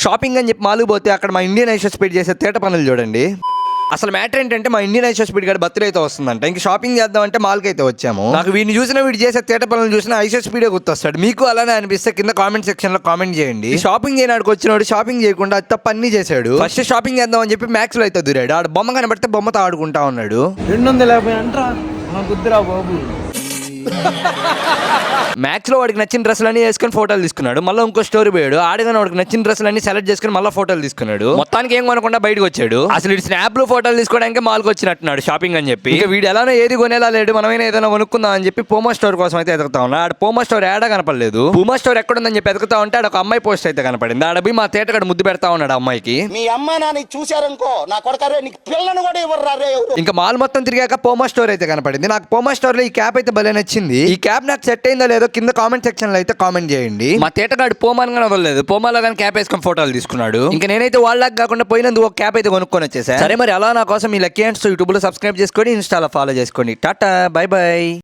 Shopping అని చెప్పి మాలు పోతే అక్కడ మా ఇండియన్ ఐషో స్పీడ్ చేసే తేట పనులు చూడండి. అసలు మ్యాటర్ ఏంటంటే మా ఇండియన్ ఐషో స్పీడ్ గారి బర్త్డే అయితే వస్తుందంట. ఇంకా షాపింగ్ చేద్దామంటే మాల్కి అయితే వచ్చాము. నాకు వీడిని చూసినా వీడు చేసే తేట పనులు చూసినా ఐషో స్పీడే గుర్తొస్తాడు. మీకు అలానే అనిపిస్తే కింద కామెంట్ సెక్షన్ లో కామెంట్ చేయండి. షాపింగ్ చేయడానికి వచ్చినోడు షాపింగ్ చేయకుండా అది తప్ప అన్ని చేశాడు. ఫస్ట్ షాపింగ్ చేద్దాం అని చెప్పి మ్యాక్స్ లో అయితే దూరాడు. ఆడు బొమ్మ కనబడితే బొమ్మతో ఆడుకుంటా ఉన్నాడు. 250 అంటరా కుద్దురా బాబు. మ్యాక్స్ లో వాడికి నచ్చిన డ్రెస్సులన్నీ వేసుకొని ఫోటోలు తీసుకున్నాడు. మళ్ళీ ఇంకో స్టోరీ పోయాడు. ఆడగానే వాడికి నచ్చిన డ్రెస్సులన్నీ సెలెక్ట్ చేసుకుని మళ్ళీ ఫోటోలు తీసుకున్నాడు. మొత్తానికి ఏం కొనకుండా బయటకు వచ్చాడు. అసలు ఇటు స్నాప్ లో ఫోటోలు తీసుకోవడానికి మాల్కి వచ్చినట్టున్నాడు షాపింగ్ అని చెప్పి. ఇక వీడు ఎలానో ఏది కొనేలా లేడు. మనమైనా ఏదైనా కొనుక్కుందాం అని చెప్పి పూమా స్టోర్ కోసం అయితే ఎదుగుతా ఉన్నా. ఆడ పూమా స్టోర్ ఏడా కనపడలేదు. పూమా స్టోర్ ఎక్కడుందని చెప్పి ఎదుగుతా ఉంటే ఆడ ఒక అమ్మాయి పోస్ట్ అయితే కనపడింది. ఆడబి మా తేటగాడు ముద్దు పెడతా ఉన్నాడు అమ్మాయికి. మీ అమ్మ నాని చూశారనుకో నా కొడకరే నీకు పిల్లను కూడా ఇవ్వరు. ఇంకా మాల్ మొత్తం తిరిగాక పూమా స్టోర్ అయితే కనపడింది. నాకు పూమా స్టోర్ లో ఈ క్యాప్ అయితే భలే నచ్చింది. ఈ క్యాప్ నాకు సెట్ అయిందో లేదో కింద కామెంట్ సెక్షన్ లో అయితే కామెంట్ చేయండి. మా తేటగాడు పోమాన్ గానే వదలలేదు. పోమాలో కానీ క్యాప్ వేసుకొని ఫోటోలు తీసుకున్నాడు. ఇంకా నేనైతే వాళ్ళకి కాకుండా పోయినందుకు ఒక క్యాప్ అయితే కొనుక్కొని వచ్చేసా. సరే మరి అలా నా కోసం ఈ లక్కీ హ్యాండ్స్ యూట్యూబ్ లో సబ్స్క్రైబ్ చేసుకోండి, ఇన్స్టాలో ఫాలో చేసుకోండి. Tata bye by.